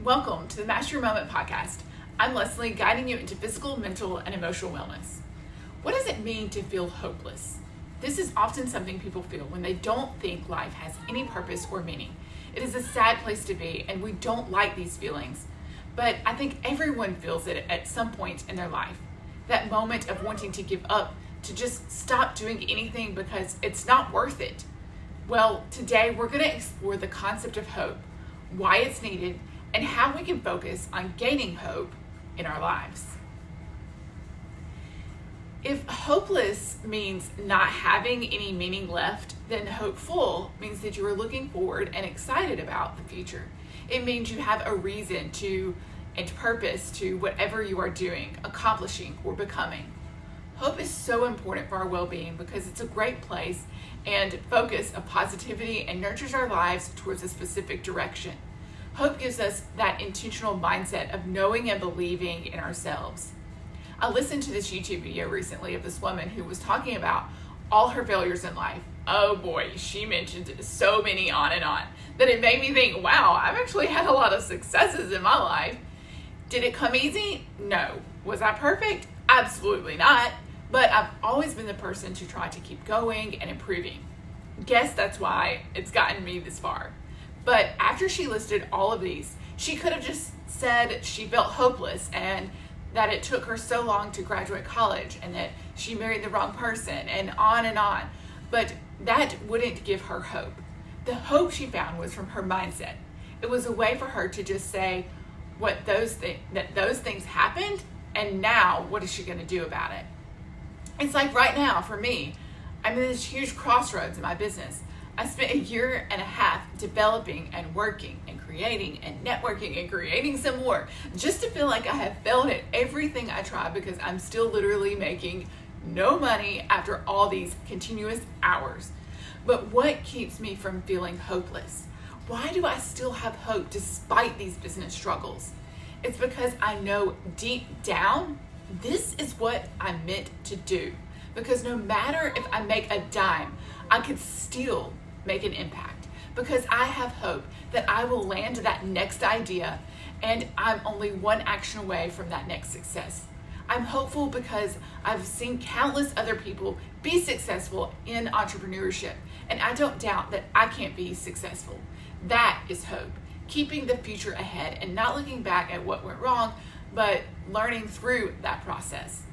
Welcome to the Master Your Moment podcast. I'm Leslie, guiding you into physical, mental, and emotional wellness. What does it mean to feel hopeless? This is often something people feel when they don't think life has any purpose or meaning. It is a sad place to be, and we don't like these feelings. But I think everyone feels it at some point in their life. That moment of wanting to give up, to just stop doing anything because it's not worth it. Well, today we're going to explore the concept of hope, why it's needed, and how we can focus on gaining hope in our lives. If hopeless means not having any meaning left, then hopeful means that you are looking forward and excited about the future. It means you have a reason and purpose to whatever you are doing, accomplishing, or becoming. Hope is so important for our well-being because it's a great place and focus of positivity and nurtures our lives towards a specific direction. Hope gives us that intentional mindset of knowing and believing in ourselves. I listened to this YouTube video recently of this woman who was talking about all her failures in life. Oh boy, she mentioned so many on and on that it made me think, wow, I've actually had a lot of successes in my life. Did it come easy? No. Was I perfect? Absolutely not. But I've always been the person to try to keep going and improving. Guess that's why it's gotten me this far. But after she listed all of these, she could have just said she felt hopeless and that it took her so long to graduate college and that she married the wrong person and on and on. But that wouldn't give her hope. The hope she found was from her mindset. It was a way for her to just say that those things happened, and now what is she going to do about it? It's like right now for me, I'm in this huge crossroads in my business. I spent a year and a half developing and working and creating and networking and creating some more just to feel like I have failed at everything I try because I'm still literally making no money after all these continuous hours. But what keeps me from feeling hopeless? Why do I still have hope despite these business struggles? It's because I know deep down this is what I'm meant to do. Because no matter if I make a dime, I could still make an impact. Because I have hope that I will land that next idea and I'm only one action away from that next success. I'm hopeful because I've seen countless other people be successful in entrepreneurship, and I don't doubt that I can't be successful. That is hope. Keeping the future ahead and not looking back at what went wrong, but learning through that process.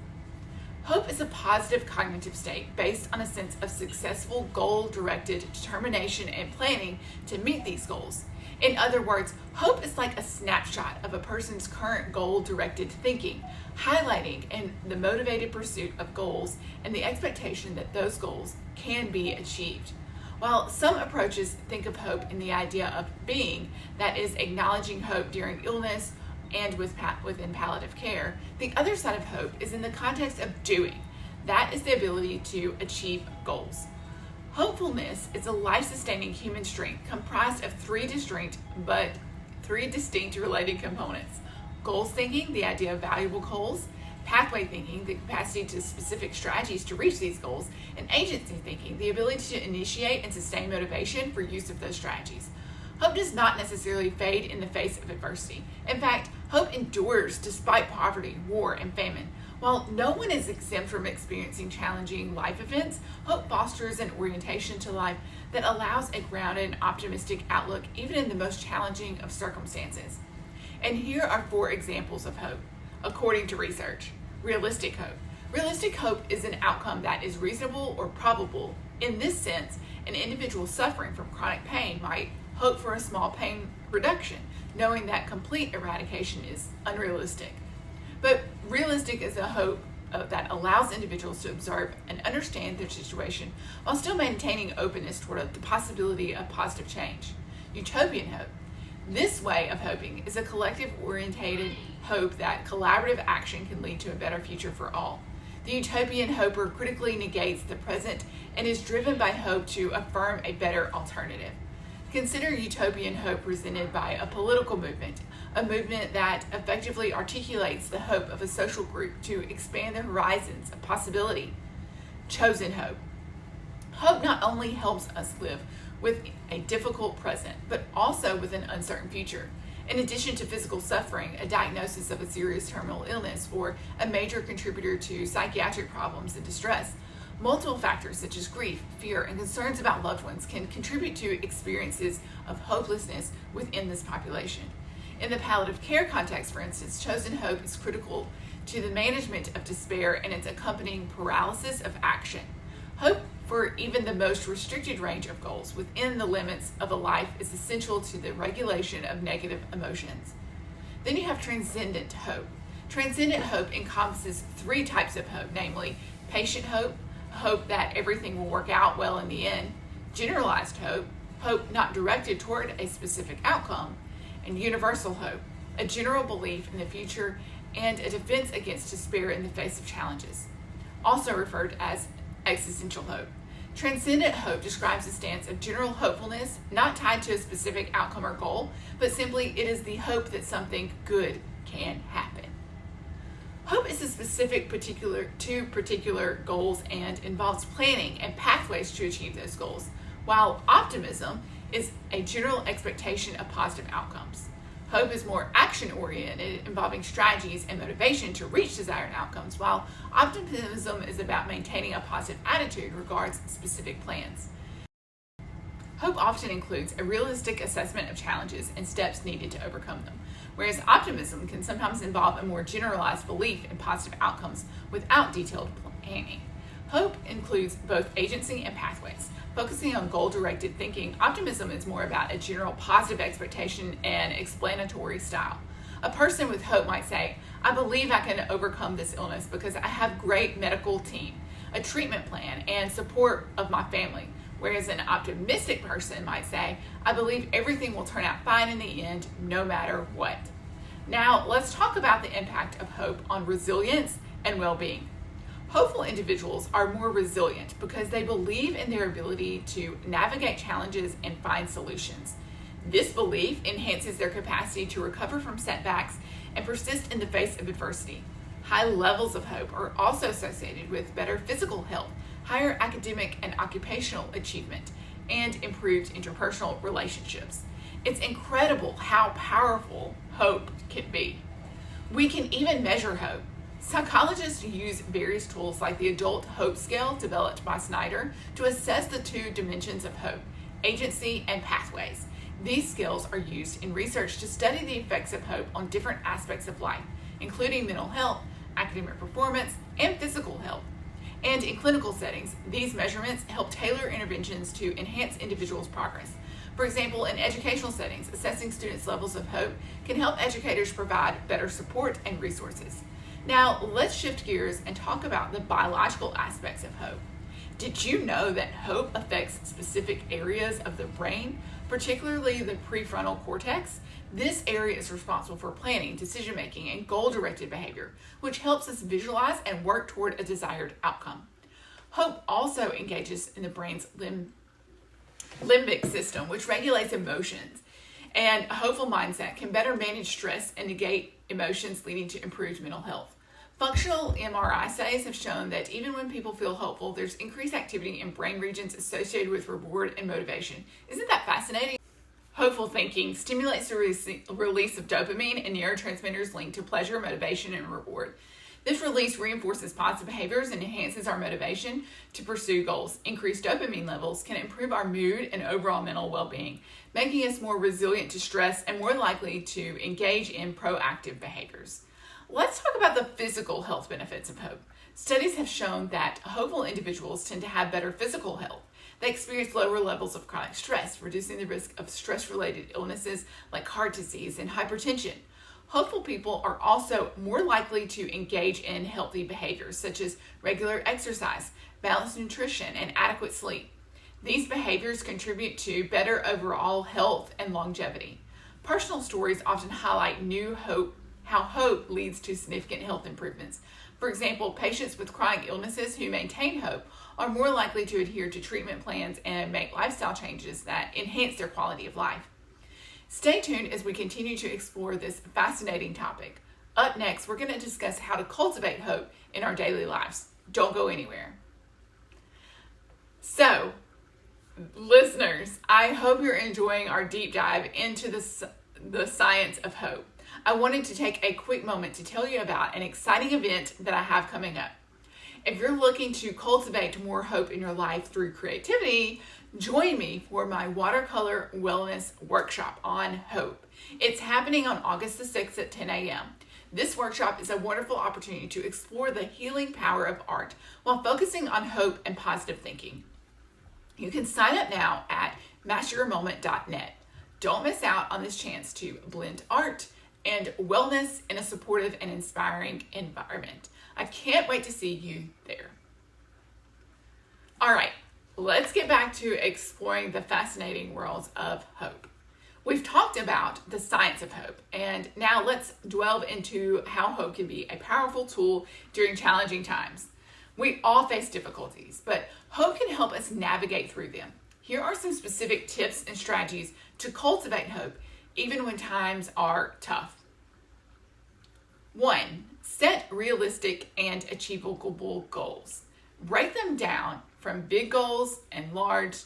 Hope is a positive cognitive state based on a sense of successful goal-directed determination and planning to meet these goals. In other words, hope is like a snapshot of a person's current goal-directed thinking, highlighting in the motivated pursuit of goals and the expectation that those goals can be achieved. While some approaches think of hope in the idea of being, that is, acknowledging hope during illness and within palliative care, the other side of hope is in the context of doing. That is the ability to achieve goals. Hopefulness is a life-sustaining human strength comprised of three distinct related components. Goals thinking, the idea of valuable goals; pathway thinking, the capacity to specific strategies to reach these goals; and agency thinking, the ability to initiate and sustain motivation for use of those strategies. Hope does not necessarily fade in the face of adversity. In fact, hope endures despite poverty, war, and famine. While no one is exempt from experiencing challenging life events, hope fosters an orientation to life that allows a grounded and optimistic outlook even in the most challenging of circumstances. And here are 4 examples of hope, according to research. Realistic hope. Realistic hope is an outcome that is reasonable or probable. In this sense, an individual suffering from chronic pain might hope for a small pain reduction, knowing that complete eradication is unrealistic. But realistic is a hope that allows individuals to observe and understand their situation while still maintaining openness toward the possibility of positive change. Utopian hope. This way of hoping is a collective-oriented hope that collaborative action can lead to a better future for all. The utopian hoper critically negates the present and is driven by hope to affirm a better alternative. Consider utopian hope presented by a political movement, a movement that effectively articulates the hope of a social group to expand the horizons of possibility. Chosen hope. Hope not only helps us live with a difficult present, but also with an uncertain future. In addition to physical suffering, a diagnosis of a serious terminal illness, or a major contributor to psychiatric problems and distress, multiple factors such as grief, fear, and concerns about loved ones can contribute to experiences of hopelessness within this population. In the palliative care context, for instance, chosen hope is critical to the management of despair and its accompanying paralysis of action. Hope for even the most restricted range of goals within the limits of a life is essential to the regulation of negative emotions. Then you have transcendent hope. Transcendent hope encompasses three types of hope, namely patient hope, hope that everything will work out well in the end; generalized hope, hope not directed toward a specific outcome; and universal hope, a general belief in the future and a defense against despair in the face of challenges, also referred as existential hope. Transcendent hope describes a stance of general hopefulness, not tied to a specific outcome or goal, but simply it is the hope that something good can happen. Hope is specific to particular goals and involves planning and pathways to achieve those goals, while optimism is a general expectation of positive outcomes. Hope is more action-oriented, involving strategies and motivation to reach desired outcomes, while optimism is about maintaining a positive attitude regards specific plans. Hope often includes a realistic assessment of challenges and steps needed to overcome them, whereas optimism can sometimes involve a more generalized belief in positive outcomes without detailed planning. Hope includes both agency and pathways. Focusing on goal-directed thinking, optimism is more about a general positive expectation and explanatory style. A person with hope might say, "I believe I can overcome this illness because I have great medical team, a treatment plan, and support of my family." Whereas an optimistic person might say, "I believe everything will turn out fine in the end, no matter what." Now, let's talk about the impact of hope on resilience and well-being. Hopeful individuals are more resilient because they believe in their ability to navigate challenges and find solutions. This belief enhances their capacity to recover from setbacks and persist in the face of adversity. High levels of hope are also associated with better physical health, higher academic and occupational achievement, and improved interpersonal relationships. It's incredible how powerful hope can be. We can even measure hope. Psychologists use various tools like the Adult Hope Scale developed by Snyder to assess the two dimensions of hope, agency and pathways. These skills are used in research to study the effects of hope on different aspects of life, including mental health, academic performance, and physical health. And in clinical settings, these measurements help tailor interventions to enhance individuals' progress. For example, in educational settings, assessing students' levels of hope can help educators provide better support and resources. Now, let's shift gears and talk about the biological aspects of hope. Did you know that hope affects specific areas of the brain, particularly the prefrontal cortex? This area is responsible for planning, decision-making, and goal-directed behavior, which helps us visualize and work toward a desired outcome. Hope also engages in the brain's limbic system, which regulates emotions. And a hopeful mindset can better manage stress and negate emotions, leading to improved mental health. Functional MRI studies have shown that even when people feel hopeful, there's increased activity in brain regions associated with reward and motivation. Isn't that fascinating? Hopeful thinking stimulates the release of dopamine and neurotransmitters linked to pleasure, motivation, and reward. This release reinforces positive behaviors and enhances our motivation to pursue goals. Increased dopamine levels can improve our mood and overall mental well-being, making us more resilient to stress and more likely to engage in proactive behaviors. Let's talk about the physical health benefits of hope. Studies have shown that hopeful individuals tend to have better physical health. They experience lower levels of chronic stress, reducing the risk of stress-related illnesses like heart disease and hypertension. Hopeful people are also more likely to engage in healthy behaviors such as regular exercise, balanced nutrition, and adequate sleep. These behaviors contribute to better overall health and longevity. Personal stories often highlight how hope leads to significant health improvements. For example, patients with chronic illnesses who maintain hope are more likely to adhere to treatment plans and make lifestyle changes that enhance their quality of life. Stay tuned as we continue to explore this fascinating topic. Up next, we're going to discuss how to cultivate hope in our daily lives. Don't go anywhere. So, listeners, I hope you're enjoying our deep dive into the science of hope, I wanted to take a quick moment to tell you about an exciting event that I have coming up. If you're looking to cultivate more hope in your life through creativity, join me for my Watercolor Wellness Workshop on hope. It's happening on August the 6th at 10 a.m. This workshop is a wonderful opportunity to explore the healing power of art while focusing on hope and positive thinking. You can sign up now at masteryourmoment.net. Don't miss out on this chance to blend art and wellness in a supportive and inspiring environment. I can't wait to see you there. All right, let's get back to exploring the fascinating worlds of hope. We've talked about the science of hope, and now let's delve into how hope can be a powerful tool during challenging times. We all face difficulties, but hope can help us navigate through them. Here are some specific tips and strategies to cultivate hope, even when times are tough. 1. Set realistic and achievable goals. Break them down from big goals and large,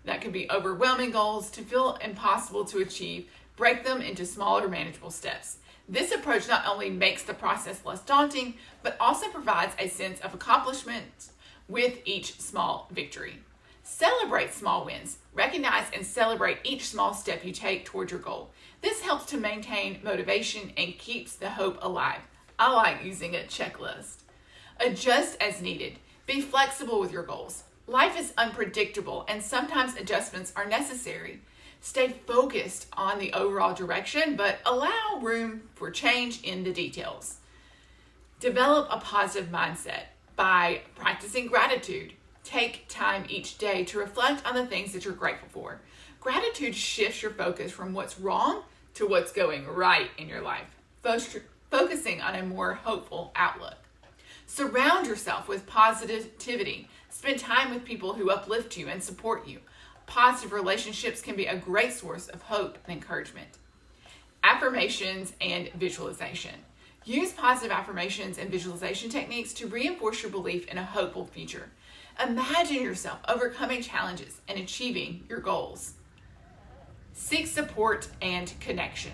that could be overwhelming goals, to feel impossible to achieve. Break them into smaller, manageable steps. This approach not only makes the process less daunting, but also provides a sense of accomplishment with each small victory. Celebrate small wins. Recognize and celebrate each small step you take toward your goal. This helps to maintain motivation and keeps the hope alive. I like using a checklist. Adjust as needed. Be flexible with your goals. Life is unpredictable and sometimes adjustments are necessary. Stay focused on the overall direction, but allow room for change in the details. Develop a positive mindset by practicing gratitude. Take time each day to reflect on the things that you're grateful for. Gratitude shifts your focus from what's wrong to what's going right in your life, focusing on a more hopeful outlook. Surround yourself with positivity. Spend time with people who uplift you and support you. Positive relationships can be a great source of hope and encouragement. Affirmations and visualization. Use positive affirmations and visualization techniques to reinforce your belief in a hopeful future. Imagine yourself overcoming challenges and achieving your goals. Seek support and connection.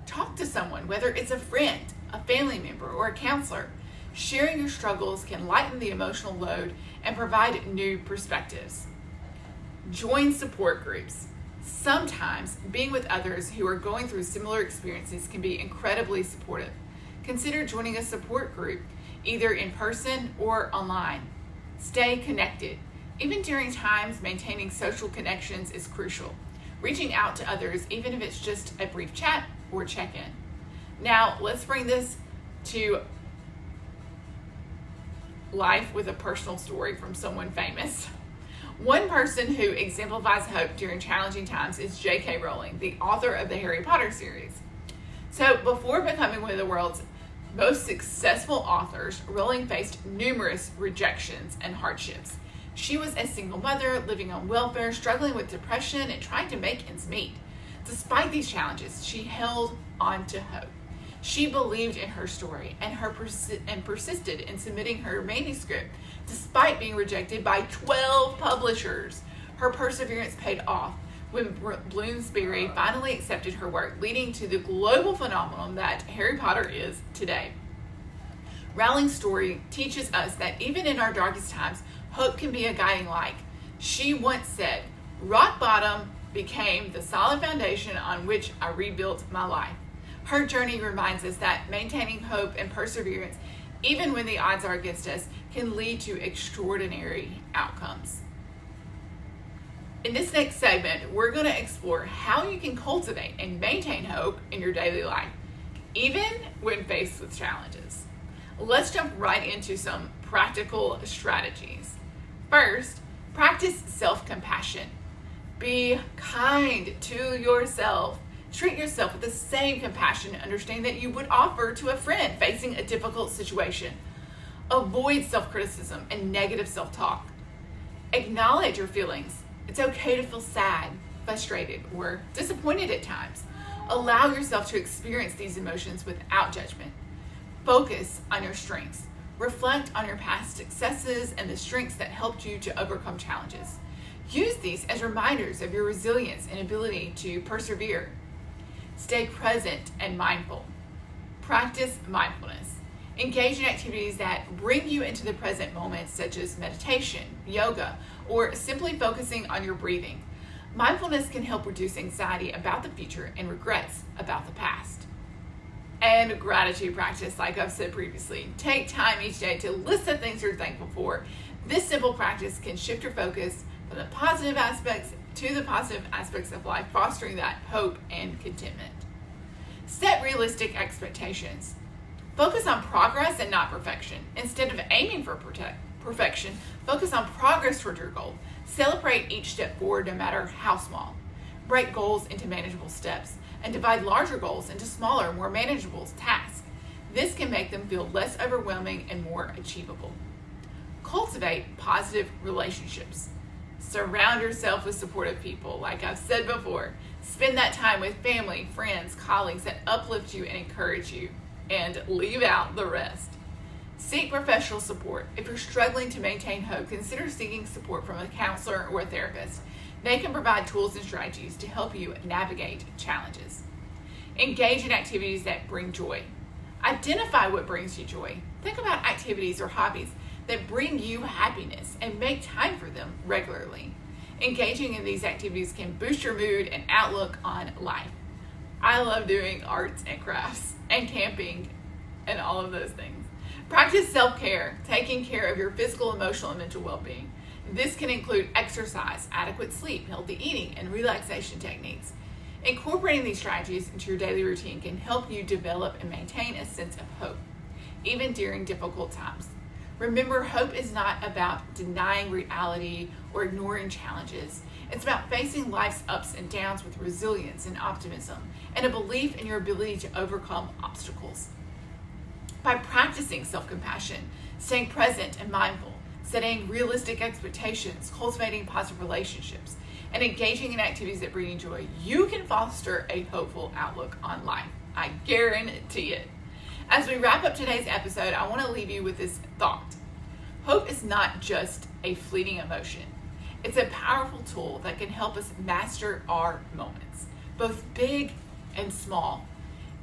Talk to someone, whether it's a friend, a family member, or a counselor. Sharing your struggles can lighten the emotional load and provide new perspectives. Join support groups. Sometimes being with others who are going through similar experiences can be incredibly supportive. Consider joining a support group, either in person or online. Stay connected. Even during times, maintaining social connections is crucial. Reaching out to others, even if it's just a brief chat or check-in. Now, let's bring this to life with a personal story from someone famous. One person who exemplifies hope during challenging times is J.K. Rowling, the author of the Harry Potter series. So before becoming one of the world's most successful authors, Rowling faced numerous rejections and hardships. She was a single mother, living on welfare, struggling with depression, and trying to make ends meet. Despite these challenges, she held on to hope. She believed in her story and persisted in submitting her manuscript despite being rejected by 12 publishers. Her perseverance paid off when Bloomsbury finally accepted her work, leading to the global phenomenon that Harry Potter is today. Rowling's story teaches us that even in our darkest times, hope can be a guiding light. She once said, "Rock bottom became the solid foundation on which I rebuilt my life." Her journey reminds us that maintaining hope and perseverance, even when the odds are against us, can lead to extraordinary outcomes. In this next segment, we're going to explore how you can cultivate and maintain hope in your daily life, even when faced with challenges. Let's jump right into some practical strategies. First, practice self-compassion. Be kind to yourself. Treat yourself with the same compassion and understanding that you would offer to a friend facing a difficult situation. Avoid self-criticism and negative self-talk. Acknowledge your feelings. It's okay to feel sad, frustrated, or disappointed at times. Allow yourself to experience these emotions without judgment. Focus on your strengths. Reflect on your past successes and the strengths that helped you to overcome challenges. Use these as reminders of your resilience and ability to persevere. Stay present and mindful. Practice mindfulness. Engage in activities that bring you into the present moment, such as meditation, yoga, or simply focusing on your breathing. Mindfulness can help reduce anxiety about the future and regrets about the past. And gratitude practice, like I've said previously. Take time each day to list the things you're thankful for. This simple practice can shift your focus from the positive aspects to the positive aspects of life, fostering that hope and contentment. Set realistic expectations. Focus on progress and not perfection. Instead of aiming for perfection, focus on progress toward your goal. Celebrate each step forward, no matter how small. Break goals into manageable steps and divide larger goals into smaller, more manageable tasks. This can make them feel less overwhelming and more achievable. Cultivate positive relationships. Surround yourself with supportive people, like I've said before. Spend that time with family, friends, colleagues that uplift you and encourage you, and leave out the rest. Seek professional support. If you're struggling to maintain hope, consider seeking support from a counselor or a therapist. They can provide tools and strategies to help you navigate challenges. Engage in activities that bring joy. Identify what brings you joy. Think about activities or hobbies that bring you happiness and make time for them regularly. Engaging in these activities can boost your mood and outlook on life. I love doing arts and crafts and camping and all of those things. Practice self-care, taking care of your physical, emotional, and mental well-being. This can include exercise, adequate sleep, healthy eating, and relaxation techniques. Incorporating these strategies into your daily routine can help you develop and maintain a sense of hope, even during difficult times. Remember, hope is not about denying reality or ignoring challenges. It's about facing life's ups and downs with resilience and optimism, and a belief in your ability to overcome obstacles. By practicing self-compassion, staying present and mindful, setting realistic expectations, cultivating positive relationships, and engaging in activities that bring you joy, you can foster a hopeful outlook on life. I guarantee it. As we wrap up today's episode, I want to leave you with this thought. Hope is not just a fleeting emotion. It's a powerful tool that can help us master our moments, both big and small.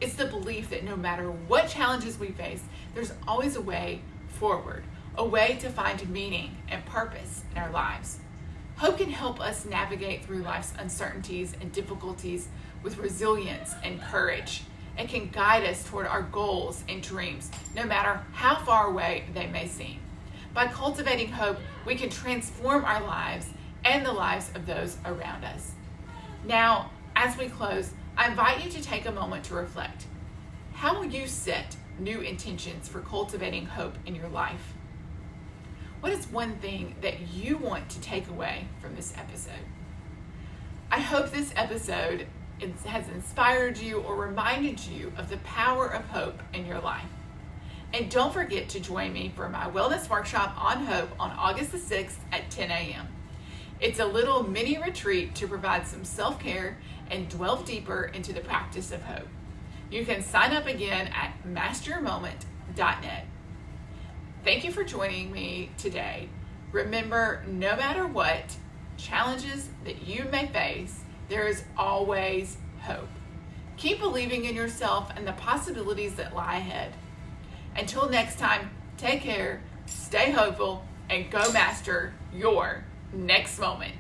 It's the belief that no matter what challenges we face, there's always a way forward, a way to find meaning and purpose in our lives. Hope can help us navigate through life's uncertainties and difficulties with resilience and courage. It can guide us toward our goals and dreams, no matter how far away they may seem. By cultivating hope, we can transform our lives and the lives of those around us. Now, as we close, I invite you to take a moment to reflect. How will you set new intentions for cultivating hope in your life? What is one thing that you want to take away from this episode? I hope this episode has inspired you or reminded you of the power of hope in your life. And don't forget to join me for my wellness workshop on hope on August the 6th at 10 a.m. It's a little mini retreat to provide some self-care and delve deeper into the practice of hope. You can sign up again at masteryourmoment.net. Thank you for joining me today. Remember, no matter what challenges that you may face, there is always hope. Keep believing in yourself and the possibilities that lie ahead. Until next time, take care, stay hopeful, and go master your next moment.